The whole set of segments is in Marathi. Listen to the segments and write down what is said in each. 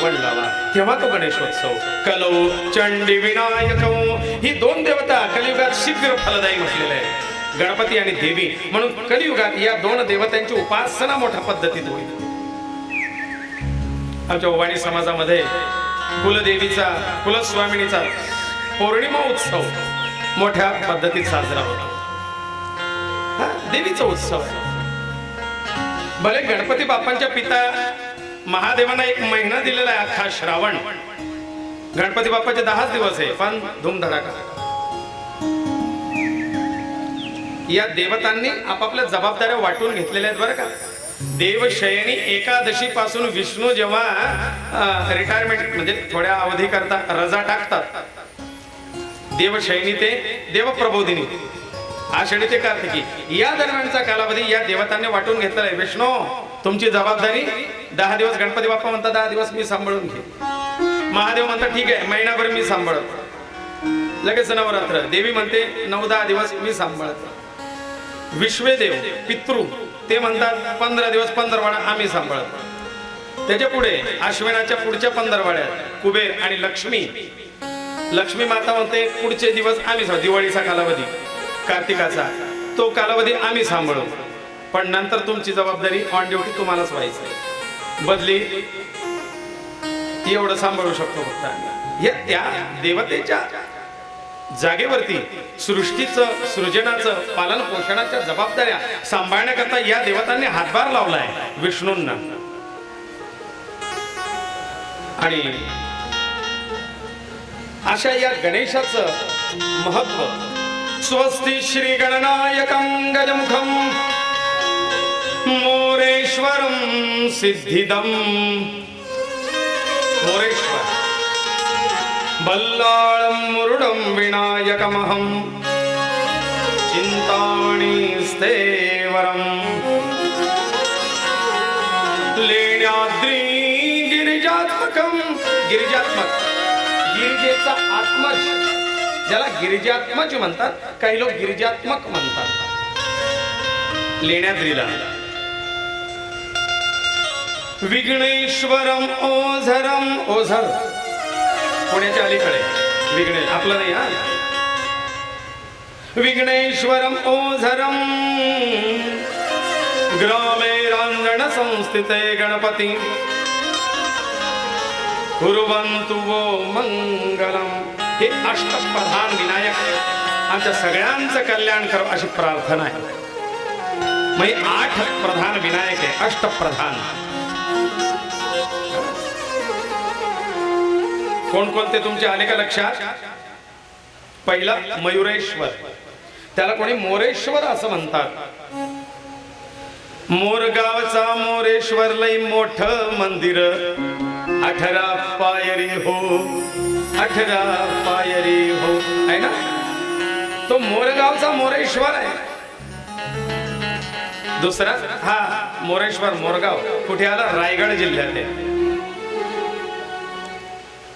शिकवण लावा, तेव्हा तो गणेशोत्सव. कलौ चंडी विनायक ही दोन देवता कलियुगात शीघ्र फलदायी म्हटलेले आहे, गणपती आणि देवी. म्हणून कलियुगात या दोन देवतांची उपासना मोठ्या पद्धतीत होईल. आमच्या ओवाणी समाजामध्ये कुलदेवीचा कुलस्वामिनीचा पौर्णिमा उत्सव मोठ्या पद्धतीत साजरा होतो. देवीचा उत्सव आहे. भले गणपती बाप्पांच्या पिता महादेवांना एक महिना दिलेला आहे, अख्खा श्रावण. गणपती बाप्पाचे 10 दिवस आहे, पण धूमधडाका. या देवतांनी आपापल्या जबाबदाऱ्या वाटून घेतलेल्या आहेत बरं का. देवशयनी एकादशी पासून विष्णू जेव्हा रिटायरमेंट म्हणजे थोड्या अवधी करता रजा टाकतात, देवशयनी ते देवप्रबोधिनी, आषाढी ते कार्तिकी या दरम्यानचा कालावधी या देवतांनी वाटून घेतलेला आहे. विष्णू तुमची जबाबदारी 10 दिवस, गणपती बाप्पा म्हणतात 10 दिवस मी सांभाळून घे. महादेव म्हणतात ठीक आहे महिनाभर मी सांभाळतो. लगेच नवरात्र. देवी म्हणते 9-10 दिवस मी सांभाळतो. विश्वेदेव पितृ ते म्हणतात 15 दिवस 15 आम्ही सांभाळतो. त्याच्या पुढे आश्विनाच्या पुढच्या 15 कुबेर आणि लक्ष्मी माता म्हणते पुढचे दिवस आम्ही, दिवाळीचा कालावधी कार्तिकाचा तो कालावधी आम्ही सांभाळू, पण नंतर तुमची जबाबदारी ऑन ड्युटी तुम्हालाच व्हायचं. बदली एवढं सांभाळू शकतो फक्त आम्ही. त्या देवतेच्या जागेवरती सृष्टीचं सृजनाचं पालन पोषणाच्या जबाबदाऱ्या सांभाळण्याकरता या देवतांनी हातभार लावलाय विष्णूंना. आणि अशा या गणेशाचं महत्व. स्वस्ति श्री गणनायकं गजमुखं मोरेश्वरं सिद्धिदं. मोरेश्वर बल्लाळं मुरुडं विनायकमहं चिंतामणिस्तेवरं. लेण्याद्री गिरिजात्मकं. गिरिजात्मक गिरिजेचा आत्मज ज्याला गिरिजात्मज म्हणतात, काही लोक गिरिजात्मक म्हणतात. लेण्याद्रीला विघ्नेश्वरम ओझरम. ओझर पुण्याच्या अलीकडे विघ्नेश, आपलं नाही हा. विघ्नेश्वरम ओझरम ग्रामे रांजण संस्थिते गणपती कुर्वन्तु वो मंगलम. हे अष्टप्रधान विनायक आमच्या सगळ्यांचं कल्याण करो अशी प्रार्थना आहे. म्हणजे 8 प्रधान विनायक आहे, अष्टप्रधान. कोणकोणते तुमचे आले का लक्षात? पहिला मयुरेश्वर, त्याला कोणी मोरेश्वर असं म्हणतात. मोरगावचा मोरेश्वर लई मोठं मंदिर, 18 पायरी हो, 18 पायरी हो आहे ना. तो मोरगावचा मोरेश्वर आहे. दुसरा हा मोरेश्वर मोरगाव कुठे आला? रायगड जिल्ह्यात आहे.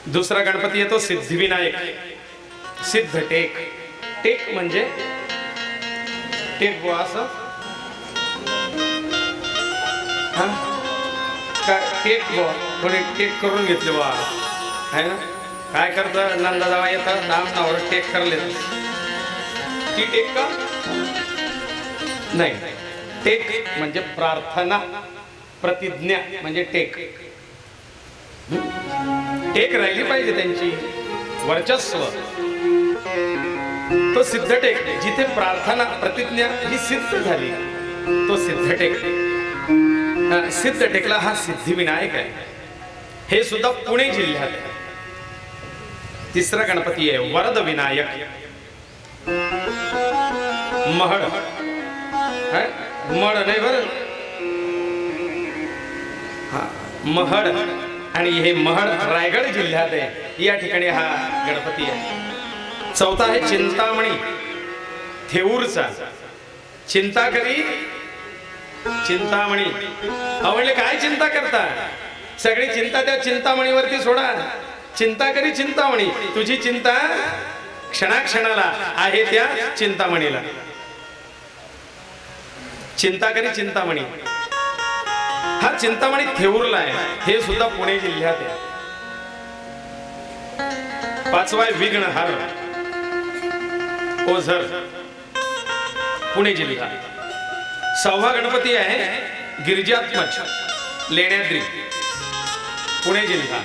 दुसरा गणपती येतो सिद्धिविनायक. सिद्ध टेक. टेक म्हणजे टेक बुवा असं टेक बुवा, थोडे टेक करून घेतले बुवा आहे ना. काय करतं नंदा जावा येतं नावर टेक करले. ती टेक का नाही. टेक म्हणजे प्रार्थना, प्रतिज्ञा म्हणजे टेक. टेक राहिली पाहिजे त्यांची, वर्चस्व. तो सिद्ध टेक जिथे प्रार्थना प्रतिज्ञा ही सिद्ध झाली तो सिद्ध टेक. सिद्ध टेकला हा सिद्धिविनायक आहे. हे सुद्धा पुणे जिल्ह्यात आहे. तिसरा गणपती आहे वरद विनायक. महड मड नाही बरं, महड. आणि हे महड रायगड जिल्ह्यात आहे. या ठिकाणी हा गणपती आहे. चौथा आहे चिंतामणी थेऊरचा. चिंता करी चिंतामणी. आवडले काय चिंता करता? सगळी चिंता त्या चिंतामणीवरती सोडा. चिंता करी चिंतामणी. तुझी चिंता क्षणाक्षणाला आहे त्या चिंतामणीला. चिंता करी चिंतामणी. हा चिंतामणी थेऊरला आहे. हे सुद्धा पुणे जिल्ह्यात आहे. पाचवा आहे विघ्नहर ओझर पुणे जिल्हा. सहावा गणपती आहे गिरिजात्मज लेण्याद्री पुणे जिल्हा.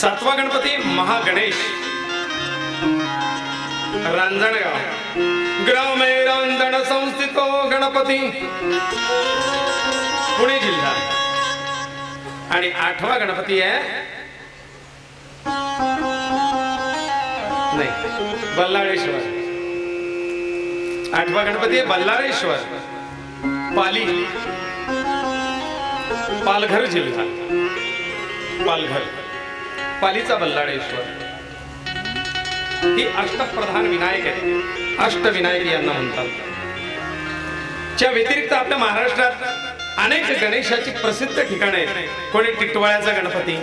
सातवा गणपती महागणेश रांजणगाव ग्रामे रांजण संस्थितो गणपती पुणे जिल्हा. आणि आठवा गणपती आहे नाही बल्लाळेश्वर. आठवा गणपती आहे बल्लाळेश्वर पाली पालघर जिल्हा. पालघर पालीचा बल्लाळेश्वर. ही अष्टप्रधान विनायक आहे. अष्टविनायक यांना म्हणतात. च्या व्यतिरिक्त आपल्या महाराष्ट्रात अनेक गणेशाची प्रसिद्ध ठिकाणे आहेत. कोणी टिटवाळ्याचा गणपती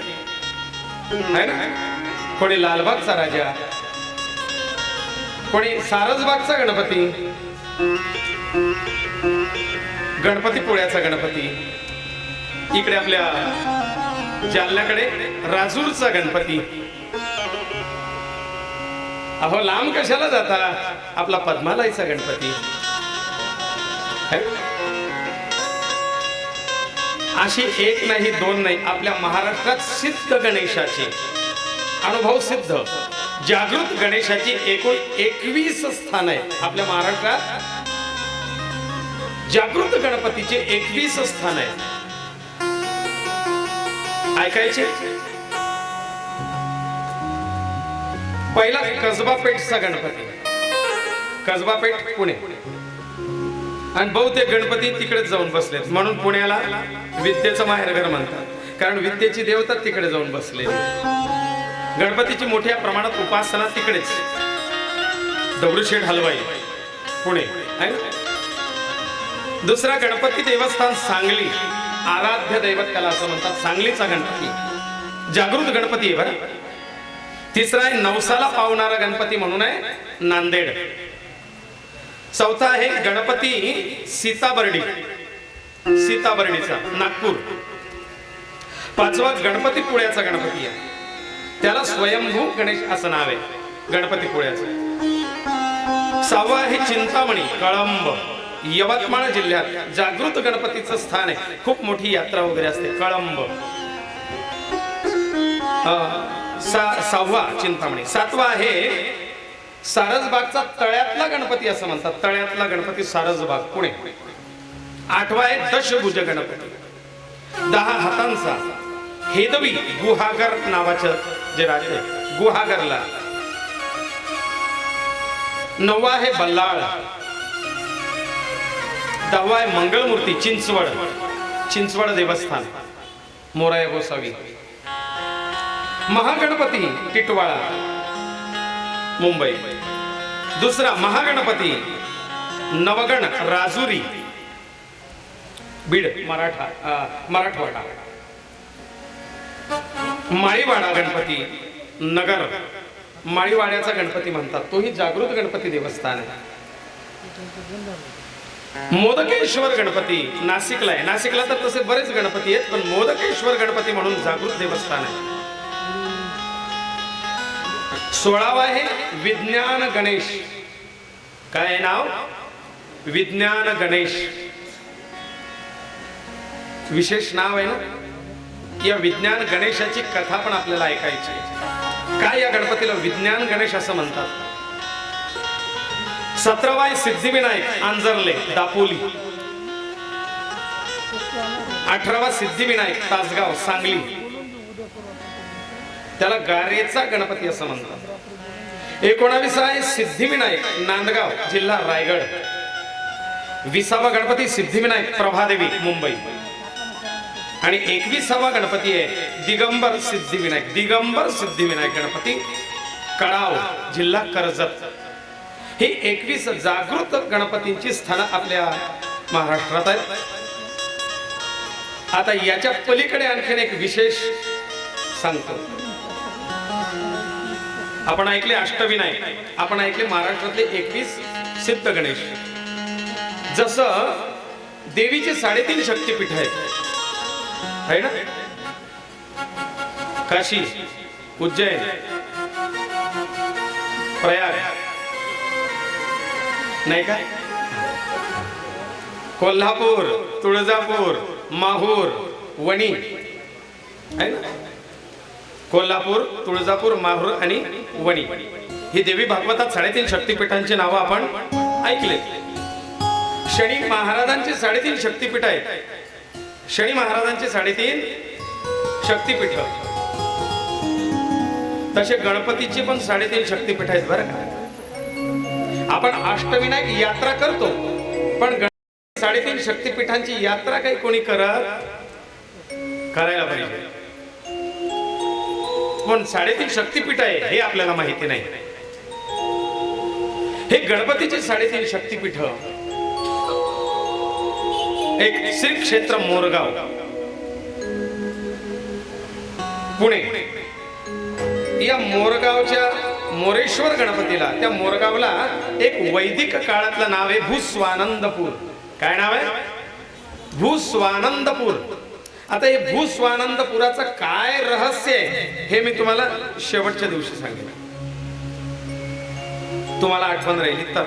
आहे ना, कोणी लालबागचा राजा, कोणी सारसबागचा गणपती, गणपतीपुळ्याचा गणपती, इकडे आपल्या जालन्याकडे राजूरचा गणपती. अहो लांब कशाला जाता, आपला पद्मालयचा गणपती. अशी एक नाही दोन नाही, आपल्या महाराष्ट्रात सिद्ध गणेशाची अनुभव सिद्ध जागृत गणेशाची एकूण 21 स्थान आहे. आपल्या महाराष्ट्रात जागृत गणपतीचे 21 स्थान आहे. ऐकायचे. पहिला कसबा पेठचा गणपती, कसबा पेठ पुणे. आणि बहुतेक गणपती तिकडेच जाऊन बसलेत म्हणून पुण्याला विद्येचं माहेरघर म्हणतात, कारण विद्येची देवता तिकडे जाऊन बसले. गणपतीची मोठ्या प्रमाणात उपासना तिकडेच. दगडूशेठ हलवाई पुणे आहे ना. दुसरा गणपती देवस्थान सांगली, आराध्य दैवत त्याला असं म्हणतात. सांगलीचा गणपती जागृत गणपती आहे बरं. तिसरा आहे नवसाला पावणारा गणपती म्हणून आहे नांदेड. चौथा आहे गणपती सीताबर्डी, सीताबर्डीचा नागपूर. पाचवा गणपती पुळ्याचा गणपती आहे, त्याला स्वयंभू गणेश असं नाव आहे गणपतीपुळ्याचं. सहावा आहे चिंतामणी कळंब यवतमाळ जिल्ह्यात जागृत गणपतीचं स्थान आहे. खूप मोठी यात्रा वगैरे असते कळंब. सहावा चिंतामणी. सातवा आहे सारसबागचा तळ्यातला गणपती असं म्हणतात, तळ्यातला गणपती सारसबाग पुणे. आठवा आहे दशभुज गणपती 10 हातांचा हेदवी गुहागर नावाचं जे राज्य आहे गुहागरला. नववा आहे बल्लाळ. 10वा आहे मंगळमूर्ती चिंचवड, चिंचवड देवस्थान मोराया गोसावी. महागणपती टिटवाळा मुंबई. दुसरा महागणपती नवगण राजुरी बीड मराठवाडा. माळीवाडा गणपती नगर, माळीवाड्याचा गणपती म्हणतात, तोही जागृत गणपती देवस्थान आहे. मोदकेश्वर गणपती नाशिकला आहे. नाशिकला तर तसे बरेच गणपती आहेत, पण मोदकेश्वर गणपती म्हणून जागृत देवस्थान आहे. 16वा आहे विज्ञान गणेश. काय नाव? विज्ञान गणेश. विशेष नाव आहे ना. या विज्ञान गणेशाची कथा पण आपल्याला ऐकायची. काय या गणपतीला विज्ञान गणेश असं म्हणतात? 17वा आहे सिद्धिविनायक आंजर्ले दापोली. 18वा सिद्धिविनायक तासगाव सांगली, त्याला गारेचा गणपती असं म्हणतात. 19वा आहे सिद्धिविनायक नांदगाव जिल्हा रायगड. 20वा गणपती सिद्धिविनायक प्रभादेवी मुंबई. आणि 21वा गणपती आहे दिगंबर सिद्धिविनायक, दिगंबर सिद्धिविनायक गणपती कडाव जिल्हा कर्जत. ही 21 जागृत गणपतींची स्थानं आपल्या महाराष्ट्रात आहेत. आता याच्या पलीकडे आणखीन एक विशेष सांगतो. आपण ऐकले अष्टविनायक, आपण ऐकले महाराष्ट्रातले 21 सिद्ध गणेश. जसं देवीचे 3.5 शक्तिपीठ आहेत है ना. काशी उज्जैन, प्रयाग, नाही का, कोल्हापूर, तुळजापूर, माहूर, वणी आहे ना. कोल्हापूर, तुळजापूर, माहूर आणि वणी ही देवी भागवतात 3.5 शक्तिपीठांची नावं आपण ऐकले. शनी महाराजांची 3.5 शक्तिपीठ आहेत. शनी महाराजांची 3.5 शक्तिपीठ, तसे गणपतीची पण 3.5 शक्तिपीठ आहेत बरं का. आपण अष्टविनायक यात्रा करतो, पण 3.5 शक्तिपीठांची यात्रा काही कोणी करायला पाहिजे. पण 3.5 शक्तिपीठ आहे हे आपल्याला माहिती नाही. हे गणपतीचे 3.5 शक्तिपीठ, एक श्री क्षेत्र मोरगाव, पुणे. या मोरगावच्या मोरेश्वर गणपतीला, त्या मोरगावला एक वैदिक काळातलं नाव आहे भूस्वानंदपूर. काय नाव आहे? भूस्वानंदपूर. आता हे भूस्वानंदपुराचं काय रहस्य आहे हे मी तुम्हाला शेवटच्या दिवशी सांगेन, तुम्हाला आठवण राहिली तर.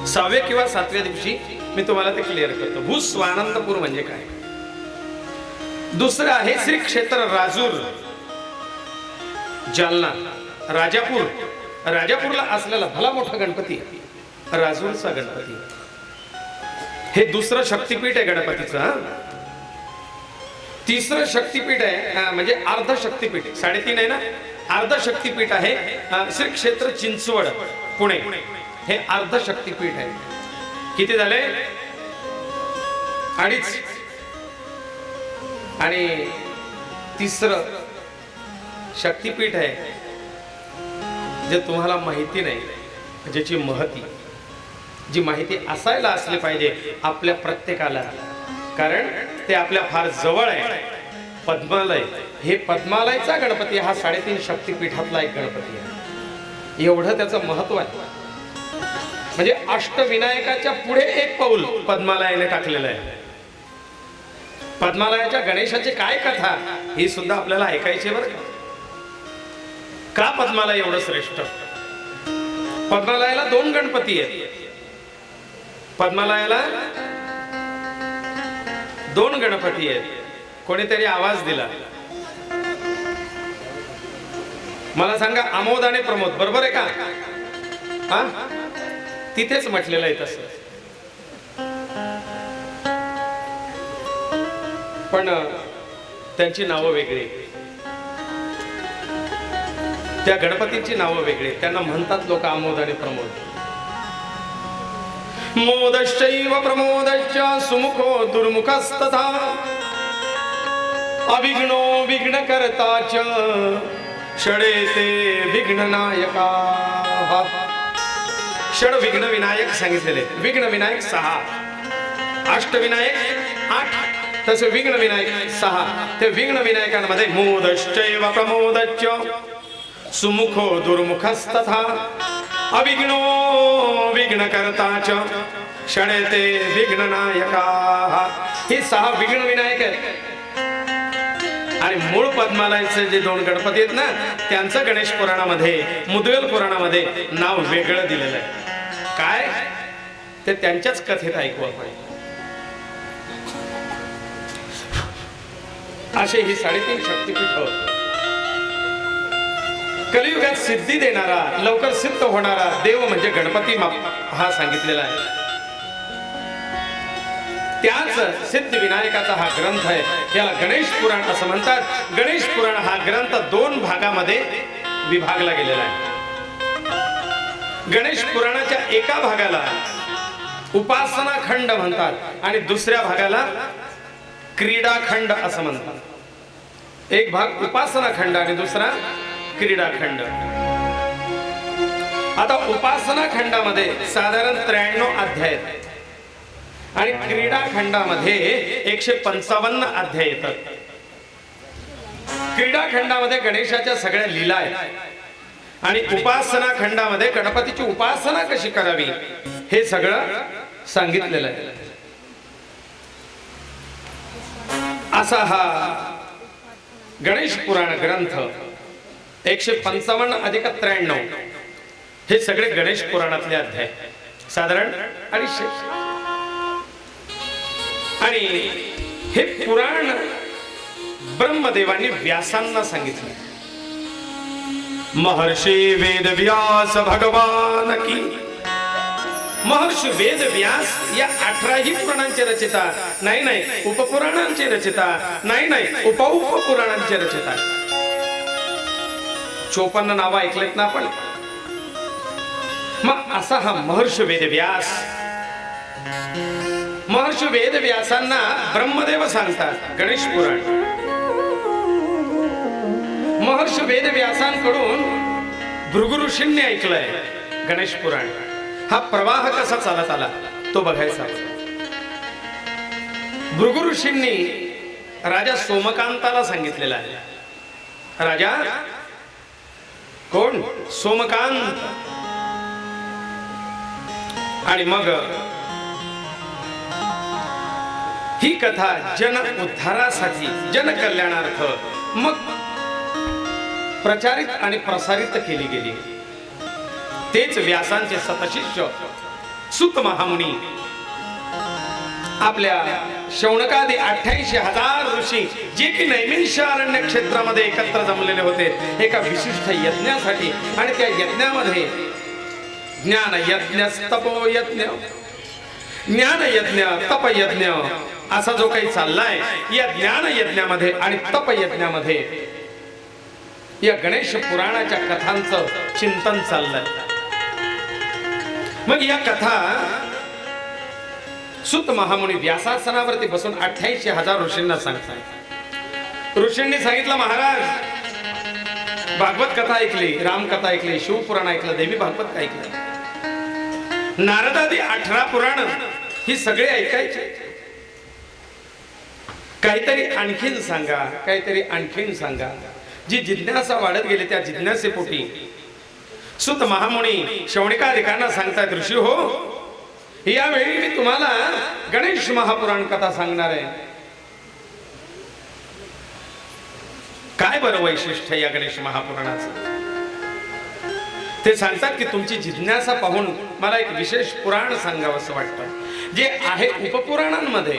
6व्या किंवा 7व्या दिवशी मी तुम्हाला ते क्लिअर करतो. भूस्वानंदपूर म्हणजे काय. दुसरं आहे श्री क्षेत्र राजूर, जालना, राजापूर. राजापूरला असलेला भला मोठा गणपती राजूरचा गणपती, हे दुसरं शक्तिपीठ आहे गणपतीचं. तिसरं शक्तिपीठ आहे म्हणजे अर्ध शक्तिपीठ, 3.5 आहे ना, अर्ध शक्तिपीठ आहे श्री क्षेत्र चिंचवड, पुणे. हे अर्ध शक्तिपीठ आहे. किती झाले? 2.5. आणि तिसरं शक्तिपीठ आहे जे तुम्हाला माहिती नाही, ज्याची महती, जी माहिती असायला असली पाहिजे आपल्या प्रत्येकाला, कारण ते आपल्या फार जवळ आहे. पद्मालय. हे पद्मालयचा गणपती हा 3.5 शक्तिपीठातला एक गणपती आहे. एवढं त्याचं महत्व आहे. म्हणजे अष्टविनायकाच्या पुढे एक पाऊल पद्मालयाने टाकलेलं आहे. पद्मालयाच्या गणेशाची काय कथा ही सुद्धा आपल्याला ऐकायची बरं का. पद्मालय एवढं श्रेष्ठ? पद्मालयाला 2 गणपती आहेत. पद्मालयाला 2 गणपती आहेत. कोणीतरी आवाज दिला, मला सांगा, आमोद आणि प्रमोद बरोबर आहे का? हा, तिथेच म्हटलेलं आहे तसं. पण त्यांची नावं वेगळी, त्या गणपतींची नावं वेगळी. त्यांना म्हणतात लोक आमोद आणि प्रमोद. मोदश्चैव प्रमोदश्च सुमुखो दुर्मुखस्तथा अविघ्नो विघ्नकर्ता च षडेते विघ्ननायका. षड विघ्न विनायक सांगितलेले. विघ्न विनायक 6, अष्टविनायक 8, तसे विघ्न विनायक 6. ते विघ्न विनायकांमध्ये मोदश्चैव प्रमोदश्च सुमुखो दुर्मुखस्तथा अविघ्नो विघ्नकर्ता च षडेते विघ्ननायका. हे 6 विघ्न विनायक आहेत. आणि मूळ पद्मालयाचे जे 2 गणपती आहेत ना, त्यांचं गणेश पुराणामध्ये, मुद्गल पुराणामध्ये नाव वेगळं दिलेलं आहे. काय ते त्यांच्याच कथेत ऐकू आपण. असे ही 3.5 शक्तिपीठ. कलियुगात सिद्धी देणारा, लवकर सिद्ध होणारा देव म्हणजे गणपती हा सांगितलेला आहे. त्याच सिद्ध विनायकाचा हा ग्रंथ आहे. याला गणेश पुराण असं म्हणतात. गणेश पुराण हा ग्रंथ 2 भागामध्ये विभागला गेलेला आहे. गणेश पुराणाच्या एका भागाला उपासना खंड म्हणतात आणि दुसऱ्या भागाला क्रीडा खंड असं म्हणतात. एक भाग उपासना खंड आणि दुसरा क्रीडा खंड. आता उपासना खंडामध्ये साधारण 93 अध्याय आहेत आणि क्रीडा खंडामध्ये 155 अध्याय येतात. क्रीडा खंडामध्ये गणेशाच्या सगळ्या लीला आहेत आणि उपासना खंडामध्ये गणपतीची उपासना कशी करावी हे सगळं सांगितलेलं आहे. असा हा गणेश पुराण ग्रंथ 155 अधिक 93 हे सगळे गणेश पुराणातले अध्याय, साधारण 250. आणि हे पुराण ब्रह्मदेवांनी व्यासांना सांगितलं. महर्षी वेदव्यास भगवान की. महर्षी वेद व्यास या 18ही पुराणांचे रचिता, नाही उपपुराणांचे रचिता, नाही उपपुराणांचे रचिता. 54 नावं ऐकलेत ना आपण. मग असा हा महर्षी वेद व्यास. महर्षी वेद व्यासांना ब्रह्मदेव सांगतात गणेश पुराण. महर्षी वेद व्यासांकडून भृगु ऋषींनी ऐकलंय गणेश पुराण. हा प्रवाह कसा चालत आला तो बघायचा. भृगु ऋषींनी राजा सोमकांताला सांगितलेला आहे. राजा कोण? सोमकांत. आणि मग ही कथा जन उद्धारासाठी, जन कल्याणार्थ मग प्रचारित आणि प्रसारित केली गेली. तेच व्यासांचे सतशिष्य सुत महामुनी आपल्या शौनकादी 88,000 ऋषी जे की नैमिषारण्य क्षेत्रामध्ये एकत्र जमलेले होते एका विशिष्ट यज्ञासाठी. आणि त्या यज्ञामध्ये ज्ञान यज्ञ, तपो यज्ञ, ज्ञान यज्ञ, तप यज्ञ असा जो काही चाललाय, या ज्ञान यज्ञामध्ये आणि तप यज्ञामध्ये या गणेश पुराणाच्या कथांचं चिंतन चाललंय. मग या कथा सुत महामुनी व्यासासनावरती बसून 88,000 ऋषींना सांगतात. ऋषींनी सांगितलं, महाराज भागवत कथा ऐकली, रामकथा ऐकली, शिवपुराण ऐकलं, देवी भागवत ऐकलं, नारदादी 18 पुराण ही सगळे ऐकायचे. काहीतरी आणखीन सांगा, काहीतरी आणखीन सांगा. जी जिज्ञासा वाढत गेली त्या जिज्ञासेपोटी सुत महामुनी शौनिकाधिकांना सांगतात, ऋषी हो, यावेळी मी तुम्हाला गणेश महापुराण कथा सांगणार आहे. काय बरं वैशिष्ट्य या गणेश महापुराणाचं? ते सांगतात की तुमची जिज्ञासा पाहून मला एक विशेष पुराण सांगावंसं वाटतं, जे आहे उपपुराणांमध्ये,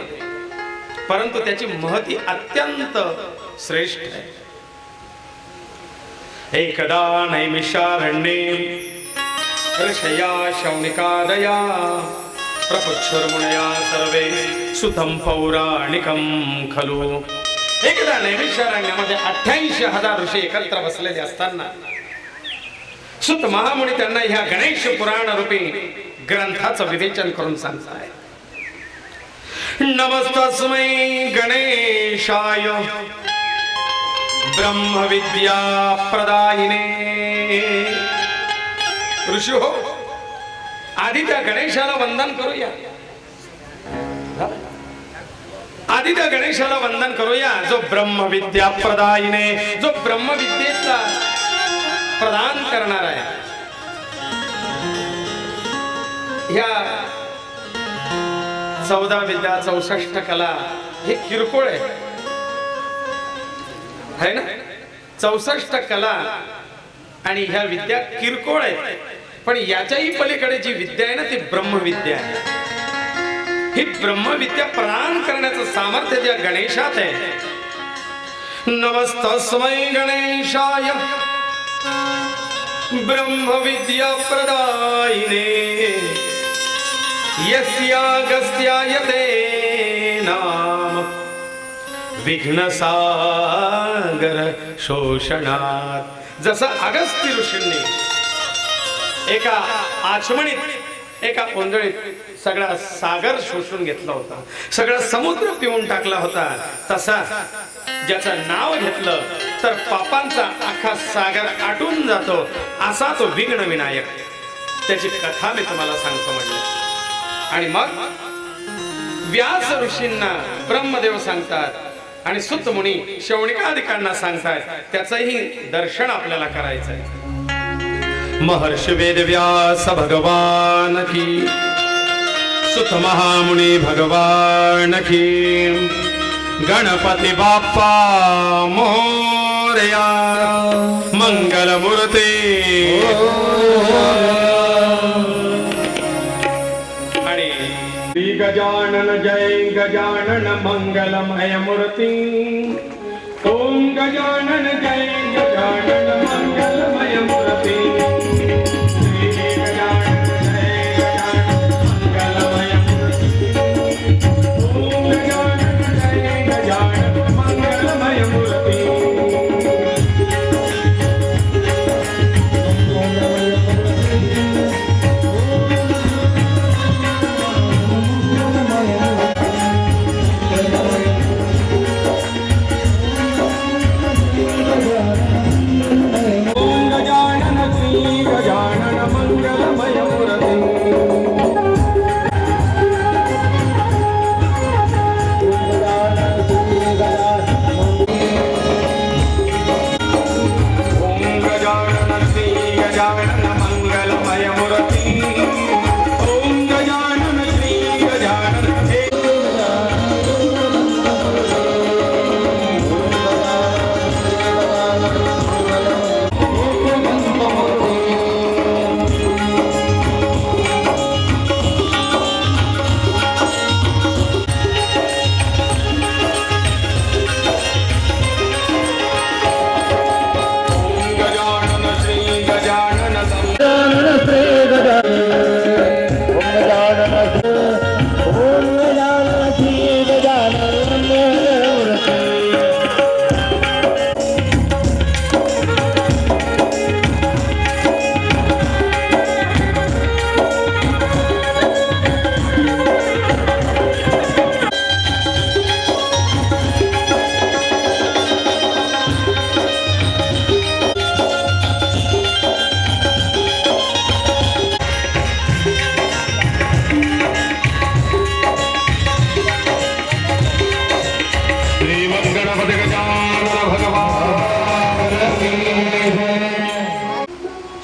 परंतु त्याची महती अत्यंत श्रेष्ठ आहे. एकदा नैमिषारण्ये ऋषया शौनिकादया प्रपुच्छुर्मुनया सर्वे सुतं पौराणिकं खलु. एकदा नैमिषारण्यामध्ये 88,000 ऋषी एकत्र बसलेले असताना सुत महामुनी त्यांना ह्या गणेश पुराण रूपी ग्रंथाचं विवेचन करून सांगताय. नमस्तस्मै गणेशाय ब्रह्म विद्या प्रदायिने. ऋषी हो, आधी त्या गणेशाला वंदन करूया. आधी त्या गणेशाला वंदन करूया जो ब्रह्म विद्या प्रदायिने, जो ब्रह्म विद्येचा प्रदान करणार आहे. ह्या 14 विद्या 64 कला हे किरकोळ आहे ना. 64 कला आणि ह्या विद्या किरकोळ आहेत, पण याच्याही पलीकडे जी विद्या आहे ना ती ब्रह्मविद्या आहे. ही ब्रह्मविद्या प्रदान करण्याचं सामर्थ्य ज्या गणेशात आहे. नमस्तस्मै गणेशाय ब्रह्मविद्या प्रदायिने यस्यागस्त्यायते नाम विघ्न सागर शोषणात. जसं अगस्त्य ऋषींनी एका आचमणीत, एका ओंजळीत सगळा सागर शोषून घेतला होता, सगळा समुद्र पिऊन टाकला होता, तसा ज्याचं नाव घेतलं तर पापांचा अख्खा सागर आटून जातो, असा तो विघ्न विनायक. त्याची कथा मी तुम्हाला सांगतो म्हणलं. आणि मग व्यास ऋषींना ब्रह्मदेव सांगतात आणि सुत मुनी शौनिकादिकांना सांगतात. त्याचंही दर्शन आपल्याला करायचं आहे. महर्षि वेदव्यास भगवान की, सुत महामुनी भगवान की, गणपति बाप्पा मोरया. मंगलमूर्ती आणि श्री गजानन जय गजानन मंगलमय मूर्ती ओम गजानन जय गजानन मंगलमय मूर्ती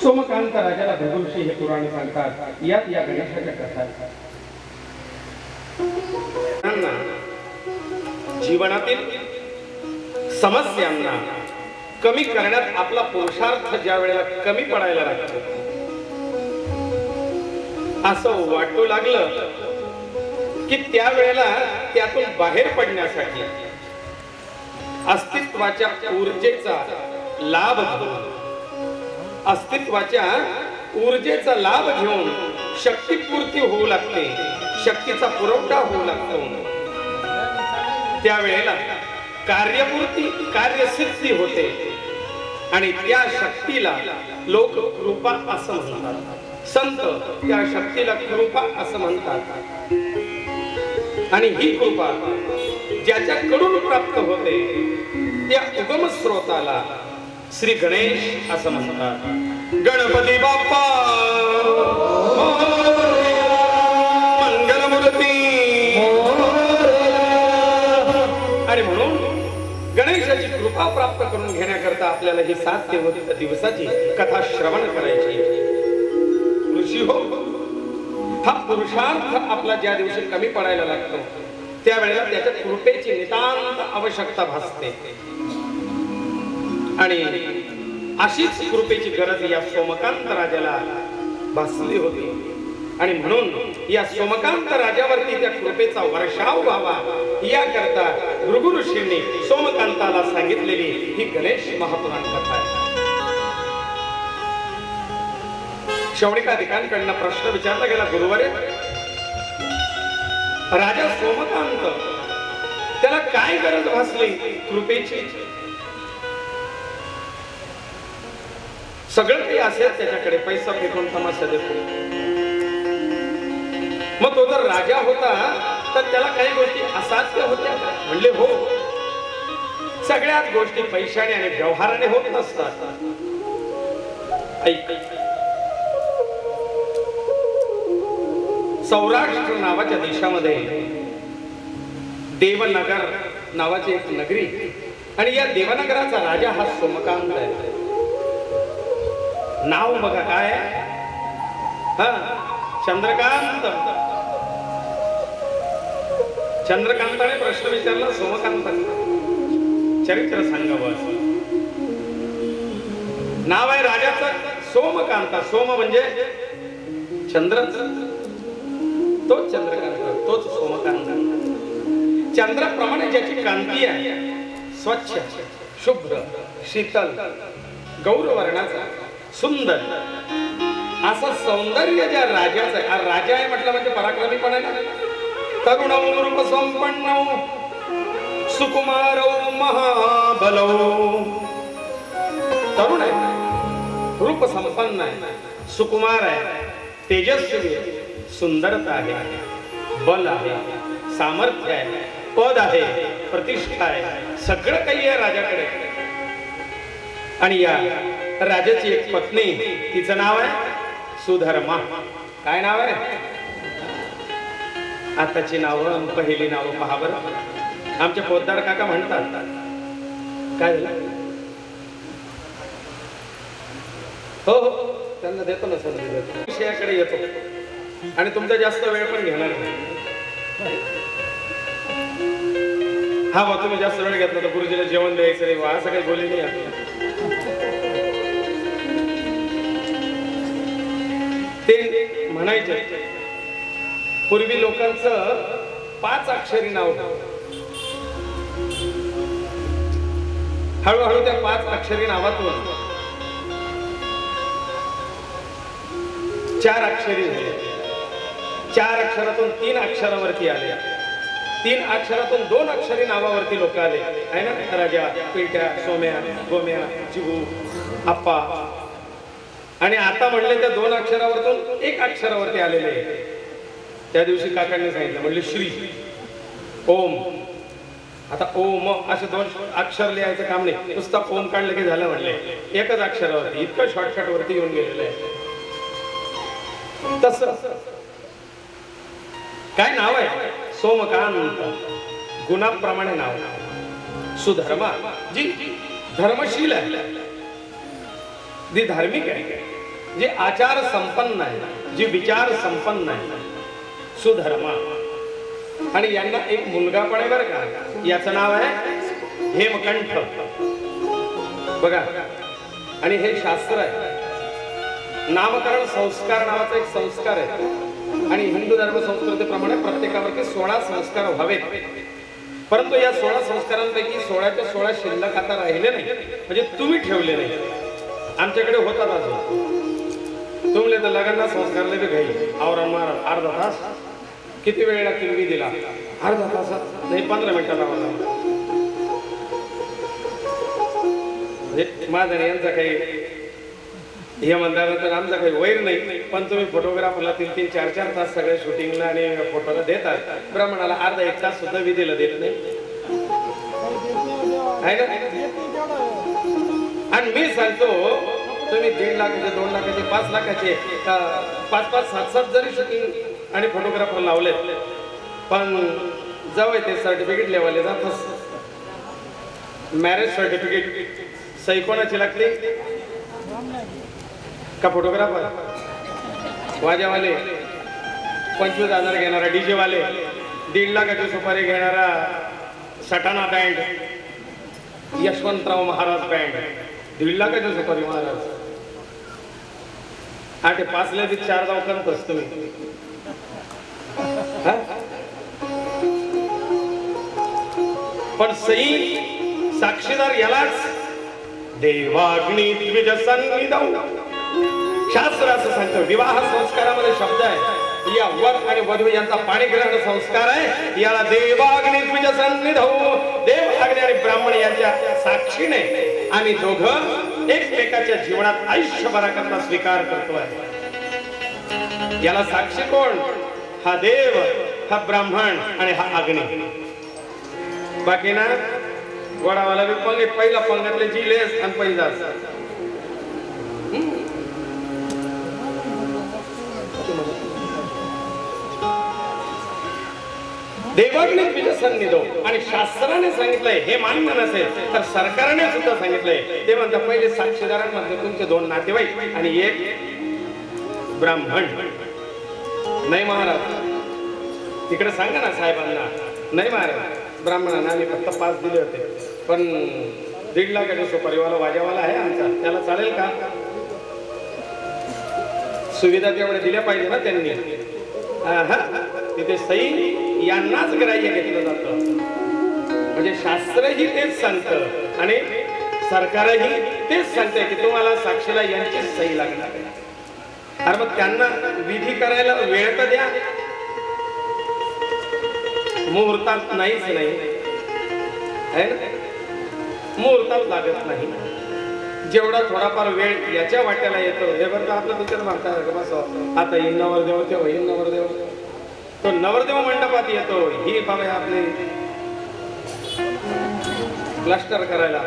सोमकांत राजाला भृगुऋषी हे पुराण सांगतात यात या गणेशाच्या कथा जीवनातील समस्यांना कमी करण्यात आपला पुरुषार्थ ज्या वेळेला कमी पडायला लागतो असं वाटू लागलं की त्यावेळेला त्यातून बाहेर पडण्यासाठी अस्तित्वाच्या ऊर्जेचा लाभ अस्तित्वाच्या ऊर्जेचा लाभ घेऊन शक्तीपूर्ती होऊ लागते शक्तीचा पुरवठा होऊ लागतो त्यावेळेला कार्यपूर्ती कार्यसिद्धी होते आणि त्या शक्तीला लोक कृपा असं म्हणतात संत त्या शक्तीला कृपा असं म्हणतात आणि ही कृपा ज्याच्याकडून प्राप्त होते त्या उगम स्रोताला श्री गणेश असं म्हणतात गणपती बाप्पा मंगलमूर्ती आणि म्हणून गणेशाची कृपा प्राप्त करून घेण्याकरता आपल्याला ही 7 दिवसाची कथा श्रवण करायची ऋषी हो हा पुरुषार्थ आपला ज्या दिवशी कमी पडायला लागतो त्यावेळेला त्याच्या कृपेची नितांत आवश्यकता भासते आणि अशीच कृपेची गरज या सोमकांत राजाला भासली होती आणि म्हणून या सोमकांत राजावरती त्या कृपेचा वर्षाव व्हावा याकरता भृगु ऋषींनी सोमकांताला सांगितलेली ही गणेश महापुराण कथा आहे शौनिकाधिकांकडनं प्रश्न विचारला गेला गुरुवारे राजा सोमकांत त्याला काय गरज भासली कृपेची सगळं काही असेल त्याच्याकडे पैसा फेकून तमाशा देतो मग तो जर राजा होता तर त्याला काही गोष्टी असाध्य होत्या म्हणले हो सगळ्याच गोष्टी पैशाने आणि व्यवहाराने होत नसतात ऐक सौराष्ट्र नावाच्या देशामध्ये देवनगर नावाची एक नगरी आणि या देवनगराचा राजा हा सोमकांत आहे नाव बघा काय हा चंद्रकांत चंद्रकांताने प्रश्न विचारला सोमकांतांना चरित्र सांगावं नाव आहे राजाचं सोमकांता. सोम म्हणजे चंद्र, तोच चंद्रकांत, तोच सोमकांत. चंद्राप्रमाणे ज्याची कांती आहे, स्वच्छ, शुभ्र, शीतल, गौरवर्णाचा, सुंदर असं सौंदर्य ज्या राजाचं आहे. राजा आहे म्हटलं म्हणजे पराक्रमी पण आहे. तरुण रूप संपन्न सुकुमार महाबल. तरुण आहे, रूप संपन्न आहे, सुकुमार आहे, तेजस्वी आहे, सुंदरता आहे, बल आहे, सामर्थ्य आहे, पद आहे, प्रतिष्ठा आहे, सगळं काही आहे राजाकडे. आणि या राजाची एक पत्नी, तिचं नाव आहे सुधर्मा. काय नाव आहे? आताची नावं, पहिली नावं पहा बरं. आमचे पोतदार काका म्हणतात, काय झालं? हो हो, त्यांना देतो ना संधी, विषयाकडे येतो आणि तुमचा जास्त वेळ पण घेणार नाही. हा बा, तुम्ही जास्त वेळ घेतला तर गुरुजीला जेवण द्यायचं नाही, असं काही बोली नाही आपल्याला. ते म्हणायचे पूर्वी लोकांचं 5 अक्षरी नाव, हळूहळू त्या 5 अक्षरी नावातून 4 अक्षरी झाले. 4 अक्षरातून 3 अक्षरावरती आले. 3 अक्षरातून 2 अक्षरी नावावरती लोक आले आहे ना. राजा, पिंट्या, सोम्या, गोम्या, चिबू, आप्पा. आणि आता म्हणले त्या 2 अक्षरावरतून 1 अक्षरावरती आलेले. त्या दिवशी काकांनी सांगितलं, म्हणले श्री, ओम. आता ओम असे 2 अक्षर लिहायचं काम नाही, नुसता ओम काढलं की झालं म्हणले. 1च अक्षरावरती इतकं शॉर्टकट वरती येऊन गेलेलं आहे. तस काय नाव आहे? सोमकांत. गुणाप्रमाणे नाव. सुधर्मा, जी धर्मशील आहे, जी धार्मिक आहे, जी आचार संपन्न आहे, जी विचार संपन्न आहे, सुधर्मा. आणि यांना एक मुलगा पण आहे बरं का. याचं नाव आहे हेमकंठ. बघा, आणि हे शास्त्र आहे. नामकरण संस्कार नावाचा एक संस्कार आहे. आणि हिंदू धर्म संस्कृतीप्रमाणे प्रत्येकावरती 16 संस्कार व्हावेत. परंतु या 16 संस्कारांपैकी 16च्या 16 शिल्लक आता राहिले नाही, म्हणजे तुम्ही ठेवले नाही. आमच्याकडे होतात अजून. तुमले तर लग्नाला संस्कारले बी घाई आवरण मार, अर्धा तास. किती वेळ लागतील मी दिला? अर्धा तासात नाही, 15 मिनिटात आवाज. म्हणजे माझा यांचा काही हे म्हणतात तर आमचा काही वैर नाही. पण तुम्ही फोटोग्राफरला 3-3, 4-4 तास सगळे शूटिंगला आणि फोटोला देतात. ब्राह्मणाला अर्धा 1 तास सुद्धा विधीला देत नाही आहे ना. आणि मी सांगतो, तुम्ही 1.5 लाखाचे, 2 लाखाचे, 5 लाखाचे, 5-5, 7-7 जरी शूटिंग आणि फोटोग्राफर लावले, पण जवळ ते सर्टिफिकेट लेवाले जातच. मॅरेज सर्टिफिकेट सही कोणाची लागली? का फोटोग्राफर? वाजेवाले 25,000 घेणारा, डीजे वाले 1.5 लाखाची सुपारी घेणारा, सटाणा बँड, यशवंतराव महाराज बँड 1.5 लाखाची सुपारी महाराज. 8-5 ते 4 जाऊ करतच तुम्ही. पण सही साक्षीदार यालाच देवाग्नी द्विज सन्निधौ. शास्त्र असं सांगतं. विवाह संस्कारामध्ये शब्द आहे, या वर आणि वधू यांचा पाणीग्रहण संस्कार आहे. याला देवाग्नी द्विज सन्निधौ. देव, अग्नी आणि ब्राह्मण यांच्या साक्षीने आम्ही दोघं एकमेकाच्या जीवनात आयुष्यभराकरता स्वीकार करतोय. याला साक्षी कोण? हा देव, हा ब्राह्मण आणि हा अग्नी. बाकी ना गोडावाला बी पंगत, पहिला पंगतले जिलेस आणि पैजास. देवाग्नी द्विज सन्निधौ. आणि शास्त्राने सांगितलंय, हे मान्य नसेल तर सरकारने सुद्धा सांगितलंय. ते म्हणतात पहिले साक्षीदारांमध्ये तुमचे 2 नातेवाईक आणि 1 ब्राह्मण. नाही महाराज, तिकडे सांगा ना साहेबांना. नाही महाराज, ब्राह्मणांना आम्ही फक्त 5 दिले होते, पण 1.5 लाखाचा सुपारीवाला वाजावाला आहे आमचा, त्याला चालेल का? सुविधा तेवढ्या दिल्या पाहिजे ना त्यांनी. तिथे सई यांनाच ग्राह्य घेतलं जातं. म्हणजे शास्त्रही तेच सांगतं आणि सरकारही तेच सांगते की तुम्हाला साक्षीला यांचीच सही लागणार आहे. अरे मग त्यांना विधी करायला वेळ तर द्या. मुहूर्तात नाहीच नाही आहे ना, मुहूर्तात लागत नाही. जेवढा थोडाफार वेळ याच्या वाट्याला येतो, हे बरं आपलं विचार म्हणतात बस आता ही नवरदेव तेव्हा ही नवरदेव, तो नवरदेव मंडपात येतो, ही बाबा आपले प्लास्टर करायला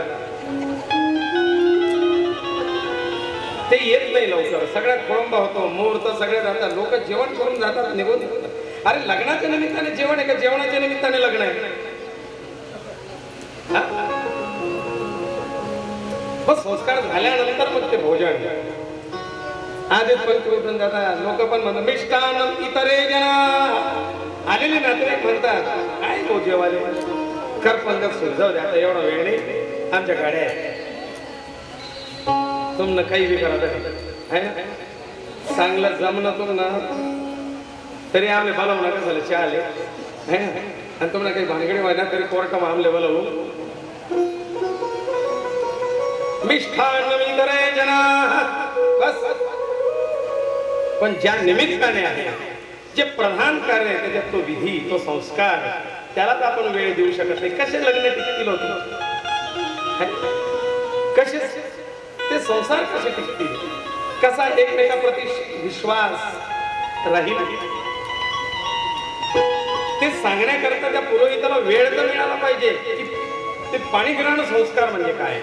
ते येत नाही लवकर. सगळ्यात खोळंबा होतो, मुहूर्त सगळे जातात, लोक जेवण करून जातात निघून. अरे लग्नाच्या निमित्ताने जेवण आहे का जेवणाच्या निमित्ताने लग्न आहे? संस्कार झाल्यानंतर मग ते भोजन आधीच पंचवटून जातात. लोक पण म्हणतात मिष्टान इतरे जना. आलेले नातेवाईक म्हणतात काय हो जेवाले कर पंगत सुरू द्या, आता एवढा वेळ नाही, आमच्या गाड्या आहे, तुमनं काही बी करा आहे ना. चांगलं जमणं तुमनं तरी आमले बोलावं नका झालं चहा आले आहे ना. आणि तुम्हाला काही भानगडी व्हायला तरी कोर्टा आमले बोलावू. मिष्ठान इतरे जना बस. पण ज्या निमित्ताने आहे, जे प्रधान कार्य आहे त्याच्यात तो विधी, तो संस्कार, त्यालाच आपण वेळ देऊ शकत नाही. कसे लग्न टिकतील होते, कसे ते संसार कसे टिकतील, कसा एकमेकाप्रती विश्वास राहील, ते सांगण्याकरता त्या पुरोहिताला वेळ तर मिळाला पाहिजे की ते पाणीग्रहण संस्कार म्हणजे काय,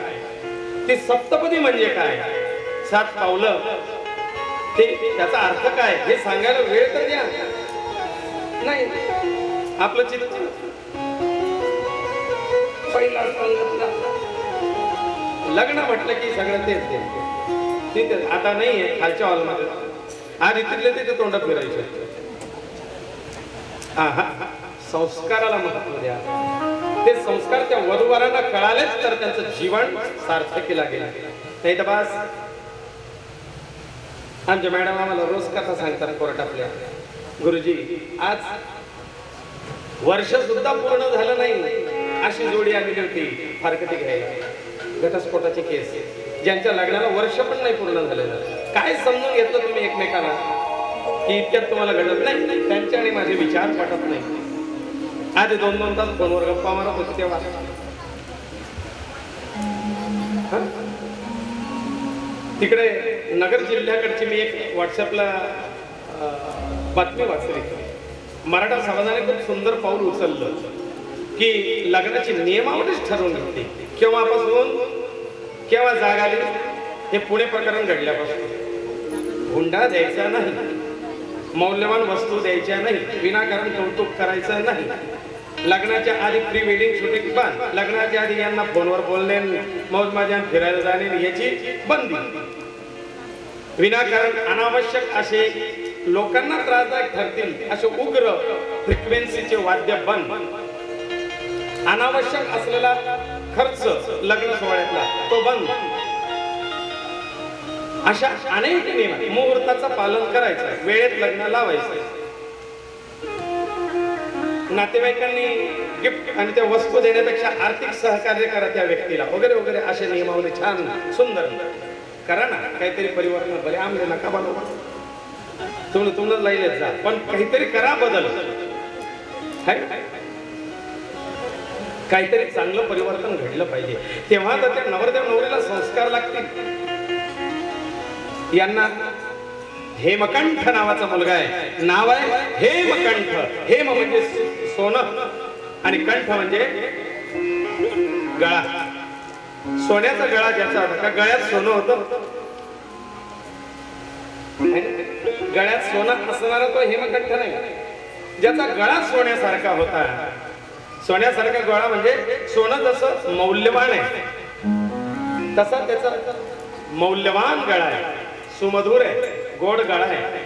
ते सप्तपदी म्हणजे काय, 7 पावलं ते त्याचा अर्थ काय हे सांगायला वेळ तर द्या. नाही आपलं चित्र पहिला लग्न म्हटलं की सगळं तेच. आता नाहीये खालच्या हॉलमध्ये, आज इथले तिथे तोंड फिरायचे. संस्काराला महत्व द्या. ते संस्कार त्या वधूवरांना कळालेच तर त्यांचं जीवन सार्थकी लागेल. नाही तर बस. आमच्या मॅडम आम्हाला रोज कथा सांगतात कोर्टातल्या, गुरुजी आज वर्ष सुद्धा पूर्ण झालं नाही अशी जोडी आलेली होती फारकती घ्यायला, घटस्फोटाची केस, ज्यांच्या लग्नाला वर्ष पण नाही पूर्ण झालेलं. काय समजून घेतलं तुम्ही एकमेकाला की इतक्यात तुम्हाला घडत नाही? त्यांचे आणि माझे विचार पटत नाही. आधी 2-2 तास फोनवर गप्पा मारत होते तेव्हा. तिकडे नगर जिल्ह्याकडची मी एक व्हॉट्सअपला बातमी वाचली. मराठा समाजाने खूप सुंदर पाऊल उचललं की लग्नाची नियमावलीच ठरवून घेतली. केव्हापासून केव्हा जाग आली, हे पुणे प्रकरण घडल्यापासून. हुंडा द्यायचा नाही, मौल्यवान वस्तू द्यायच्या नाही, विनाकारण कौतुक करायचं नाही, लग्नाच्या आधी प्री वेडिंग शूटिंग बंद, लग्नाच्या आधी यांना फोनवर बोलणे, मौज मजा फिरायला जाणे याची बंदी, विनाकारण अनावश्यक असे लोकांना त्रासदायक ठरतील असे उग्र फ्रिक्वेन्सीचे वाद्य बंद, अनावश्यक असलेला खर्च लग्न सोहळ्यातला तो बंद, अशा अनेक नियम. मुहूर्ताचं पालन करायचं, वेळेत लग्न लावायचं, नातेवाईकांनी गिफ्ट आणि त्या वस्तू देण्यापेक्षा आर्थिक सहकार्य करा त्या व्यक्तीला वगैरे वगैरे असे नियमावली छान सुंदर करा ना. काहीतरी परिवर्तन बरे आमले नका बनवा, तुम्हाला लाईलेच जा, पण काहीतरी करा बदल. काहीतरी चांगलं परिवर्तन घडलं पाहिजे. तेव्हा तर त्या नवरदेव नवरीला संस्कार लागतील. यांना हेमकंठ नावाचा मुलगा आहे, नाव आहे हेमकंठ. हेम म्हणजे सोनं आणि कंठ म्हणजे गळा. सोन्याचा गळा ज्याचा होता, का गळ्यात सोनं होतं, गळ्यात सोनं असणारा तो हेमकंठ नाही. ज्याचा गळा सोन्यासारखा होता, सोन्यासारखा गळा म्हणजे सोनं जसं मौल्यवान आहे तसा त्याचा मौल्यवान गळा आहे, सुमधुर आहे, गोड गळा आहे.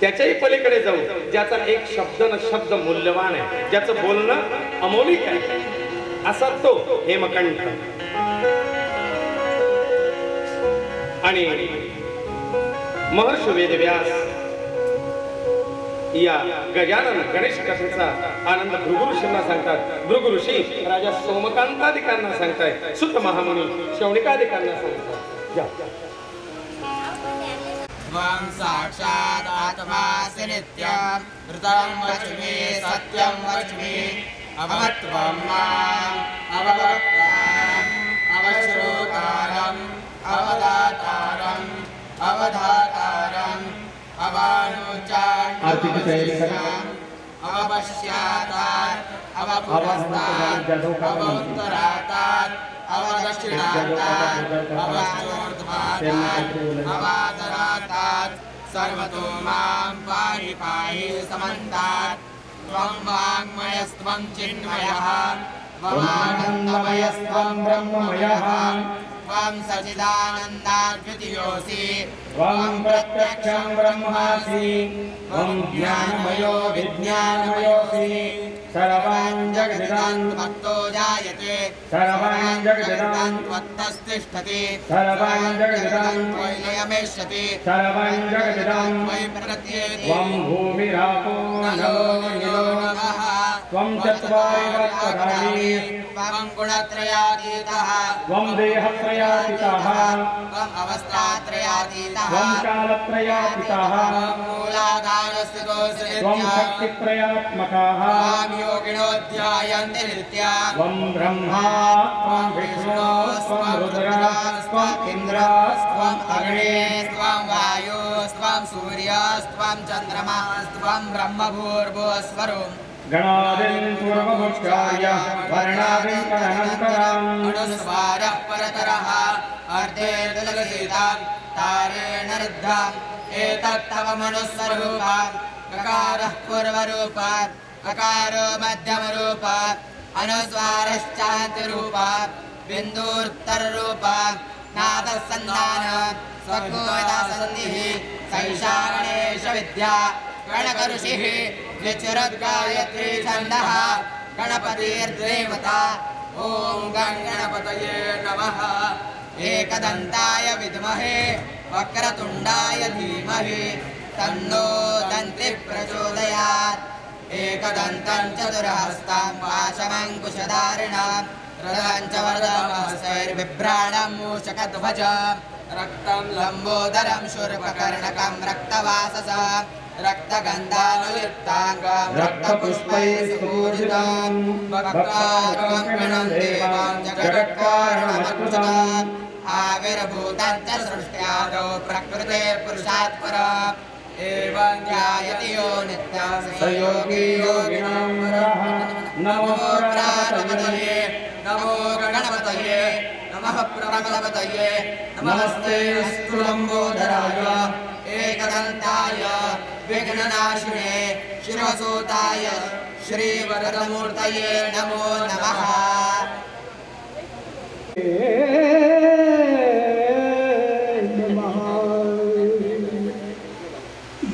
त्याच्याही पलीकडे जाऊ, ज्याचा एक शब्द न शब्द मूल्यवान आहे, ज्याचं बोलणं अमौलिक आहे, असा तो हेमकंठ. आणि महर्षी वेदव्यास या गजानन गणेश कथेचा आनंद भृगु ऋषींना सांगतात. भृगु ऋषी राजा सोमकांतादिकांना सांगताय. सुत महामुनी शौनिकादिकांना सांगतात. त्वं साक्षात् आत्मासि नित्यं ऋतं वच्मि सत्यं वच्मि अवत्वं माम् अववक्ताम् अवश्रोतारम् अवदातारम् अवधातारम् अवानुचान् अवपश्यातात् अवपुरस्तात् अवोत्तरातात् अवदक्षिणातात् अवचोर्ध्वातात् अवादरातात् सर्वतो मां पाहि पाहि समन्तात्. त्वं वाङ्मयस्त्वं चिन्मयः त्वमानन्दमयस्त्वं ब्रह्ममयः त्वं सच्चिदानन्दाद्वितीयोऽसि त्वं प्रत्यक्षं ब्रह्मासि त्वं ज्ञानमयो विज्ञानमयोऽसि. सर्वं जगदिदं त्वत्तो जायते सर्वं जगदिदं त्वत्तस्तिष्ठति सर्वं जगदिदं त्वयि लयमेष्यति सर्वं जगदिदं त्वयि प्रत्येति. त्वं भूमिरापो नलो निलो नभः त्वं चत्वारि वर्षाणि त्वं गुणत्रयातीतः त्वं देहत्रयातीतः त्वं अवस्थात्रयातीतः त्वं कालत्रयातीतः मूलाधारस्थितोऽसि त्वं शक्तित्रयात्मकः त्वं योगिनो ध्यायन्ति नित्यं. त्वं ब्रह्मा त्वं विष्णु त्वं रुद्रः त्वं इन्द्रः त्वं अग्निः त्वं वायुः त्वं सूर्यः त्वं चन्द्रमाः त्वं ब्रह्मभूर्भुवस्वरूपः. गणादिं पूर्वमुच्चार्य वर्णादिं तदनन्तरम् अनुस्वारः परतरः अर्धेर्दलगीतं तारेण रुद्धम्. एतत् तव मनुस्वरूपम्. ककारः पूर्वरूपात् अकारो मध्यमरूपात् अनुस्वारश्चान्तिरूपात् बिन्दूर्तररूपात् नादः सन्धानात् स्वगोदासन्धिः सैषा गणेशविद्या. गणकऋषिः द्विचुरगायत्री छन्दः गणपतिर्देवता. ॐ गणपतये नमः. एकदन्ताय विद्महे वक्रतुण्डाय धीमहि तन्नो दन्तिः प्रचोदयात्. एकदन्तं चतुर्हस्तं पाशमङ्कुशधारिणं रथं च वरदहस्तैर्बिभ्राणं मूषकध्वजं रक्तं लम्बोदरं शूर्पकर्णकं रक्तवाससं रक्तगन्धानुयुक्ताङ्गं रक्तपुष्पैः सुपूजितं वक्त्राकङ्कणं देवं जगत्कारणमच्युतम्. आविर्भूतं च सृष्ट्यादौ प्रकृते पुरुषात् परम्. एवं ध्यायति यो नित्यं स योगी योगिनां वरः. नमो प्राणपतये नमो गणपतये नमः प्रबलपतये नमस्ते अस्तु लम्बोदराय एकदन्ताय विघ्ननाशिने शिरसूताय श्रीवरदमूर्तये नमो नमः.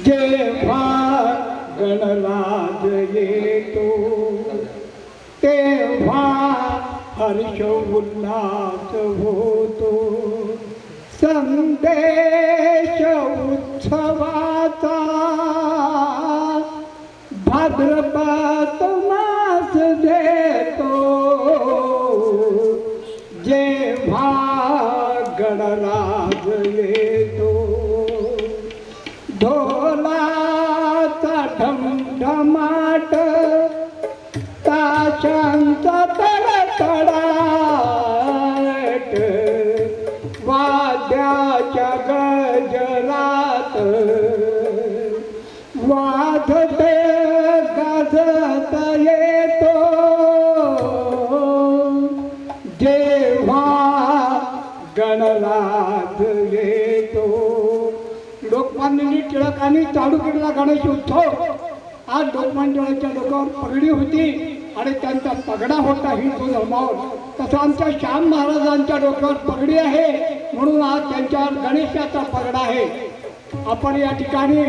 जेव्हा गणराज येतो तेव्हा हर्ष उल्हास होतो. संदेश उत्सवाचा भाद्रपद मास देतो. जेव्हा गणराज येतो ढोलाचा ढमढमाट ताशांचा तडतडाट वाद्याच्या गजरात वाजते गाजत येतो. जेव्हा गणराज येतो. लोकमान्य टिळकांनी चालू केलेला गणेश उत्सव आज लोकमान्य टिळकांच्या डोक्यावर पगडी होती आणि त्यांचा पगडा होता हिंदू धर्मावर. तसं आमच्या श्याम महाराजांच्या डोक्यावर पगडी आहे म्हणून आज त्यांच्यावर गणेशाचा पगडा आहे. आपण या ठिकाणी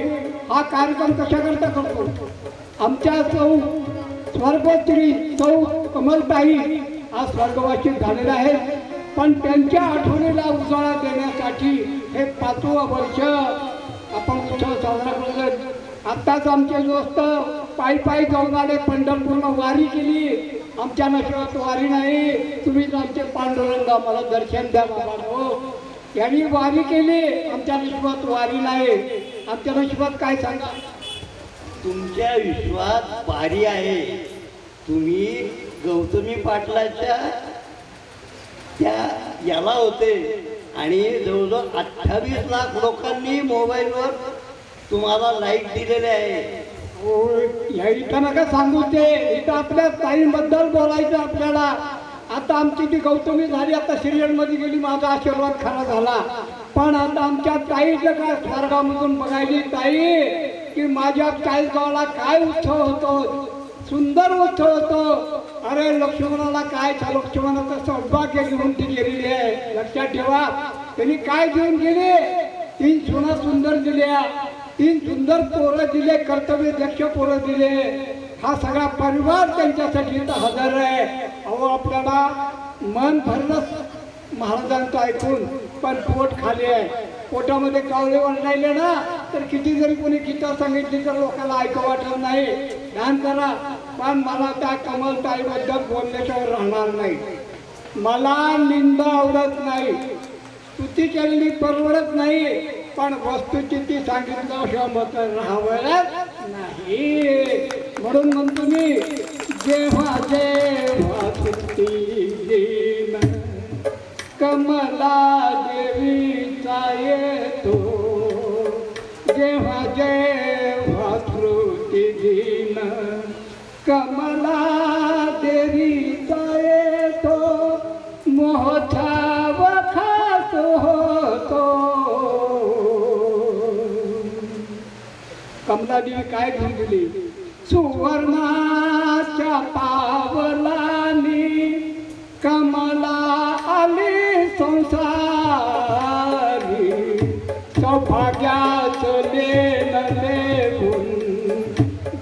हा कार्यक्रम कशाकरता करतो. आमच्या स्वर्गश्री कमलताई आज स्वर्गवासी झालेल्या आहेत. पण त्यांच्या आठवणीला उजाळा देण्यासाठी हे 5वं वर्ष आपण उत्सव साजरा करत. आत्ताच आमचे दोस्त पायी पायी जाऊन आले, पंढरपूरला वारी केली. आमच्या नशिबात वारी नाही, तुम्हीच आमचे पांडुरंग, आम्हाला दर्शन द्या बाबा. यांनी वारी केली, आमच्या नशिबात वारी नाही. आमच्या नशिबात काय सांगा? तुमच्या विश्वात वारी आहे. तुम्ही गौतमी पाटलाच्या त्या याला होते आणि जवळजवळ 28 लाख लोकांनी मोबाईलवर तुम्हाला लाईक दिलेले आहे. होय, ह्या इथं नका सांगू ते. इथं आपल्या ताईंबद्दल बोलायचं आपल्याला. आता आमची ती गौतमी झाली, आता सिरियलमध्ये गेली, माझा आशीर्वाद खरा झाला. पण आता आमच्या ताईचं काय स्वर्गामधून बघायली ताई की माझ्या चाळीसगावला काय उत्सव होतो, सुंदर उत्सव होतो. अरे लक्ष्मणाला काय था, लक्ष्मणाचं सौभाग्य घेऊन ती गेलेली आहे. लक्षात ठेवा, त्यांनी काय घेऊन गेले? 3 सुना सुंदर दिल्या, 3 सुंदर पोरं दिले, कर्तव्यदक्ष पोरं दिले. हा सगळा परिवार त्यांच्यासाठी इथं हजर आहे. अहो आपल्याला मन भरलं महाराजांचं ऐकून, पण पोट खाली आहे. पोटामध्ये कावळे राहिले ना तर किती जरी कोणी गीता सांगितली तर लोकांना ऐकू वाटत नाही. ध्यान करा. पण मला त्या कमलताईबद्दल बोलल्याशिवाय राहणार नाही. मला निंदा आवडत नाही, स्तुती केलेली परवडत नाही, पण वस्तुस्थिती सांगितल्याशिवाय मत राहावं नाही. म्हणून म्हणतो मी, जेव्हा जेव्हा सुट्टी देईन कमला देवीचा येतो, जेव्हा जेव्हा स्मृती दिन कमला देवीचा येतो, मोहछाव खास होतो. कमला देवी काय घेऊन दिली? सुवर्णाच्या पावलानी कमला आली संसारी, सौभाग्याचं लेन लेऊन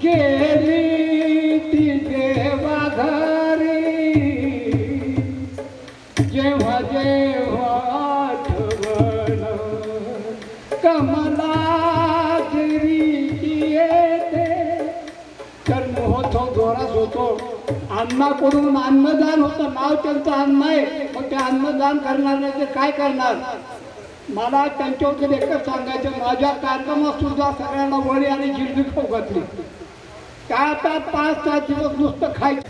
गेली ती देवा घरी. जेव्हा जेव्हा आठवण कमला देवीची येते तर महोत्सव जोरात होतो. अन्नाकडून अन्नदान होतं, नाव त्यांचं अन्न आहे. मग ते अन्नदान करणार ते काय करणार? मला त्यांच्याबद्दल एकच सांगायचं, माझ्या कार्यक्रमात सुद्धा सगळ्यांना वळी आणि जिलबी खाऊ घातली. काय आता 5-7 दिवस नुसतं खायचं,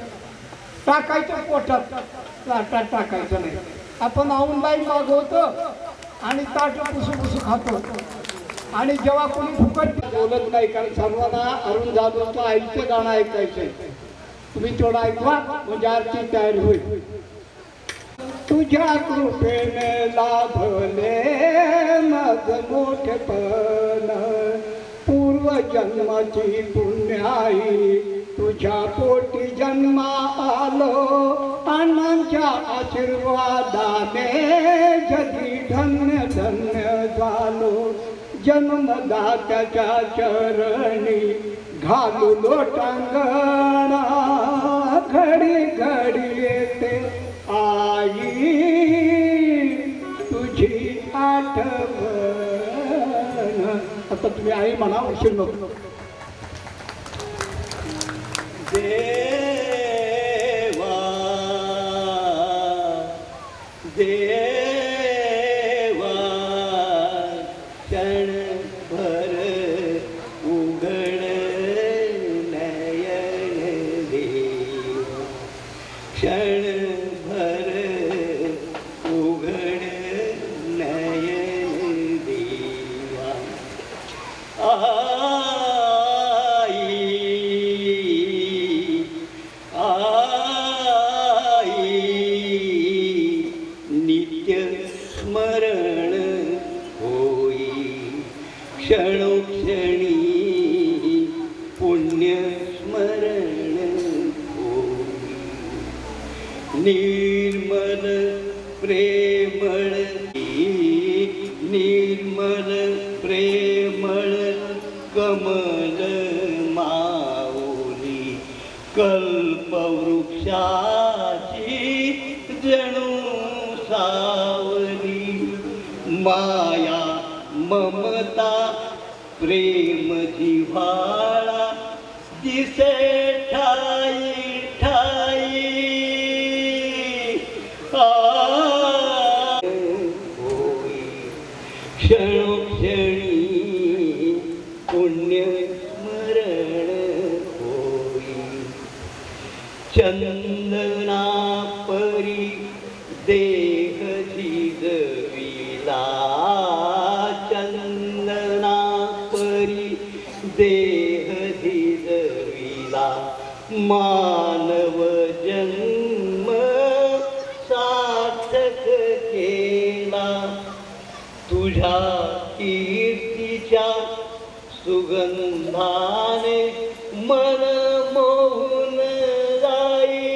टाकायचं पोटात, ताटात टाकायचं नाही. आपण ऑनलाईन मागवतो आणि ताट पुसू खातो. आणि जेव्हा कोणी फुकट बोलत नाही, कारण सर्वांना अरुण जाधवचं आईचं गाणं ऐकायचं. तुम्ही थोडं ऐकवा म्हणजे आरती तयारी होईल. तुझ्या कृपेने लाभले मग मोठेपण, पूर्वजन्माची पुण्याई तुझ्या पोटी जन्मा आलो. अण्णांच्या आशीर्वादाने जगी धन्य धन्य झालो. जन्मदात्याच्या चरणी घालू लोटांगणा, घडी घडी येते आई तुझी आठवण. आता तुम्ही आई म्हणा, उशीर नको. देवा देवा क्षणभर उघड नयन देवा, क्षणभर उघड नयन देवा. स्मरण होई क्षणोक्षणी पुण्य स्मरण होई. निर्मल प्रेमळ निर्मल प्रेमळ कमल माऊली, कल्पवृक्षाची जणू सा माया ममता प्रेम जिव्हाळा दिसे ठाई ठाई होई क्षणोक्षणी पुण्य स्मरण होई चंदना परी देह झिजविला चंदना परी देह झिजविला मानव जन्म सार्थक केला तुझ्या कीर्तीच्या सुगंधाने मन मोहून जाई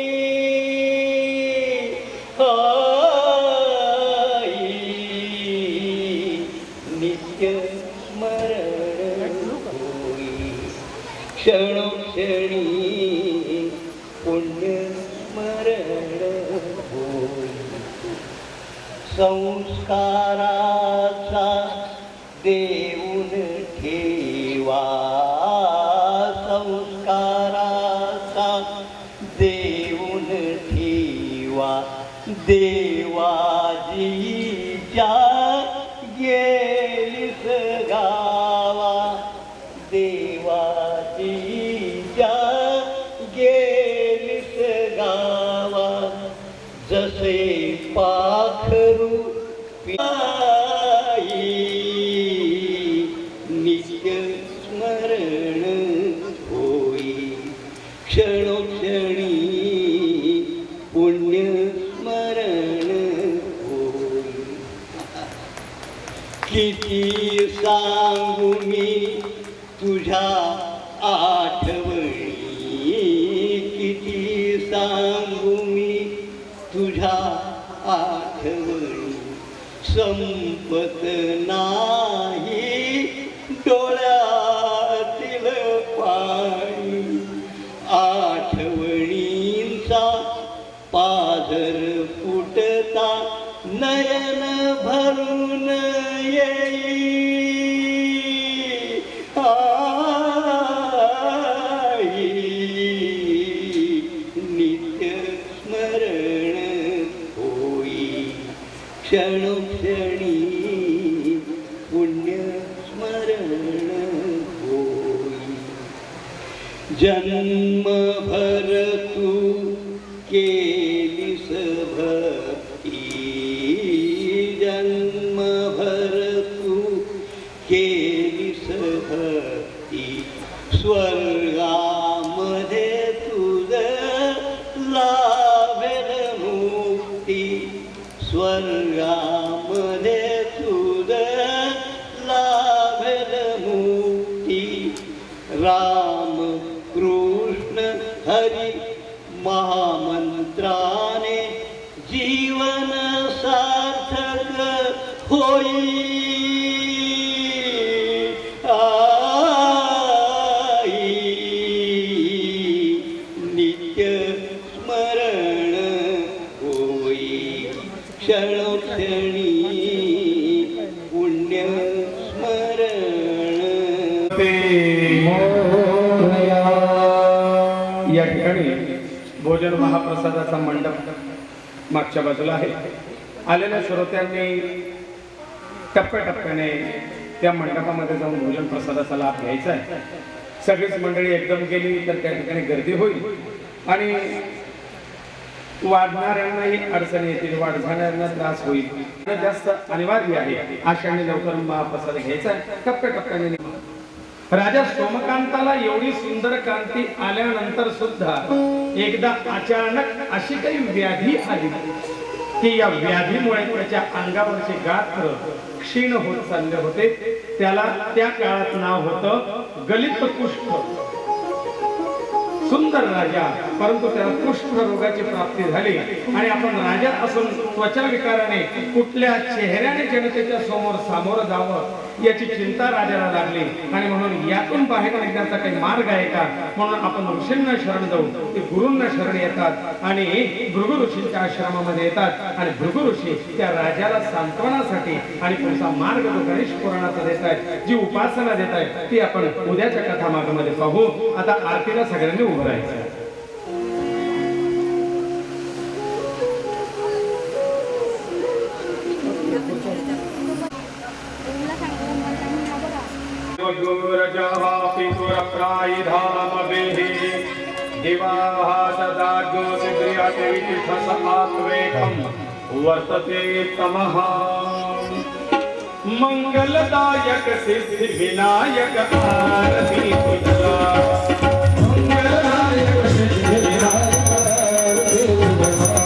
नित्य स्मरण होई क्षणोक्षणी पुण्य स्मरण होई संस्काराचा देऊन ठेवा संस्काराचा देऊन ठेवा देवाजीच्या गेलीस गावा देवाजीच्या गेलीस गावा जसे पाखरू पियाई नित्य स्मरण होई क्षणोक्षणी पुण्य स्मरण होई किती सांगू मी तुझ्या आठवणी किती सांगू मी तुझ्या आठवणी संपत नाही डोळ्यातील पाणी आठवणींचा पाझर फुटता नयन भरून येई नित्य स्मरण होई क्षणोक्षणी पुण्य स्मरण होई जन्मभर तू केलीस भक्ती जन्मभर तू केलीस भक्ती स्वर्गामध्ये तुझ लाभेल मुक्ती स्वर्गामध्ये तुझ लाभेल मुक्ती राम कृष्ण हरी महामंत्राने जीवन सार्थक होई नित्य स्मरण होई क्षणोक्षणी पुण्य स्मरण या ठिकाणी भोजन महाप्रसादाचा मंडप मागच्या बाजूला आहे. आलेल्या श्रोत्यांनी टप्प्याटप्प्याने त्या मंडपामध्ये जाऊन भोजन प्रसादाचा लाभ घ्यायचा आहे. सगळीच मंडळी एकदम गेली तर त्या ठिकाणी गर्दी होईल आणि वाढणाऱ्यांनाही अडचणी येतील, वाढणाऱ्यांना त्रास होईल. जास्त अनिवार्य आहे आशाने लवकर महाप्रसाद घ्यायचा आहे. टप्प्याटप्प्याने राजा सोमकांताला एवढी सुंदर कांती आल्यानंतर सुद्धा एकदा अचानक अशी काही व्याधी आली की या व्याधीमुळे त्याच्या अंगावरचे गात्र क्षीण होत चालले होते. त्याला त्या काळात नाव होतं गलित कुष्ठ. सुंदर राजा, परंतु त्याला कुष्ठ रोगाची प्राप्ती झाली आणि आपण राजा असून त्वचा विकाराने कुठल्या चेहऱ्याने जनतेच्या समोर सामोरं जावं याची चिंता राजाला लागली आणि म्हणून यातून बाहेर निघण्याचा काही मार्ग आहे का, म्हणून आपण ऋषींना शरण जाऊ. ते गुरूंना शरण येतात आणि भृगु ऋषींच्या आश्रमामध्ये येतात आणि भृगु ऋषी त्या राजाला सांत्वनासाठी आणि पुढचा मार्ग तो गणेश पुराणाचा देत आहेत, जी उपासना देत आहेत ती आपण उद्याच्या कथामागमध्ये पाहू. आता आरतीला सगळ्यांनी उभं राहायचं. वर्तते तमः मंगलदायक सिद्धि विनायक आरती तुझा. मंगलदायक सिद्धि विनायक आरती तुझा.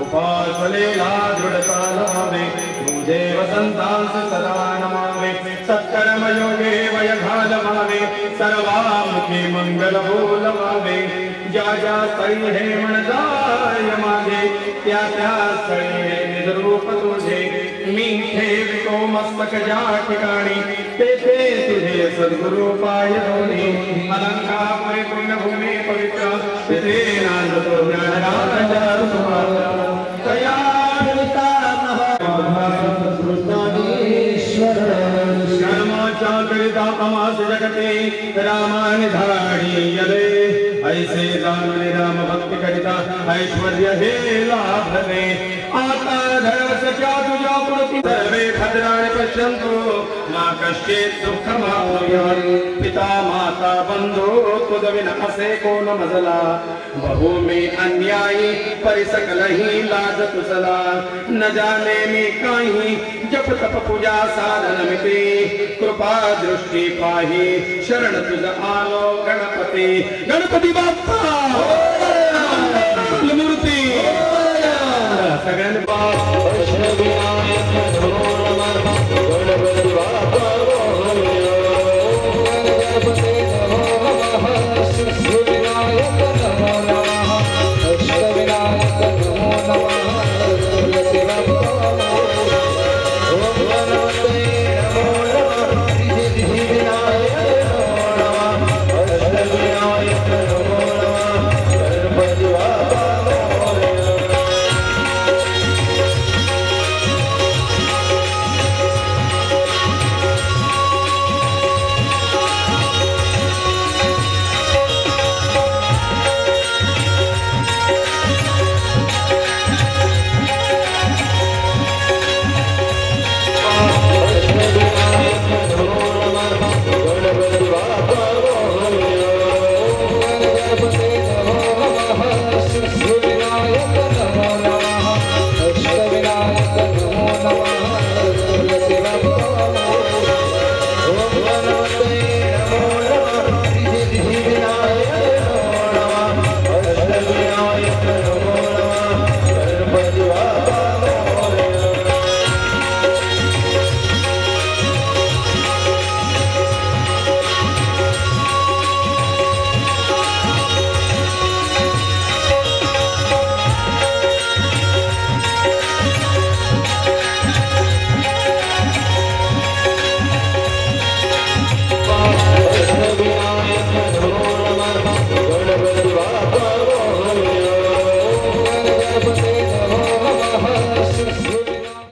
उपासलेला दृढता नमामि तुझे वसंतांस सदा नमामि सत्कर्म योगे वयघालमावे सर्वामुखी मंगल बोलवावे ज्या ज्या स्थळी हे म्हणजाय माझे त्या त्या स्थळी हे निजरूप तुझे मी ठेवितो मस्तक ज्या ठिकाणी तेथे तुझे सद्गुरु पाय दोन्ही अलंकापुरी पुण्यभूमी पवित्र तिथे नांदतो ज्ञानराजा सुमाला तया ईश्वर कर्माचा ऐश्वर्य हे लाभले आता धर्म सख्या तुझ्या पुढती सर्वे भद्राणि पश्यन्तु मा कश्चित् दुःखमाप्नुयात् पिता माता बंधू तुझ विना असे कोण मजला बहु मी अन्यायी परिसकलही लाज तुझला न जाने मी काही जप तप पूजा साधन मिती कृपा दृष्टी पाही शरण तुझ आलो गणपती गणपती बाप्पा मूर्ती सगळ्यांनी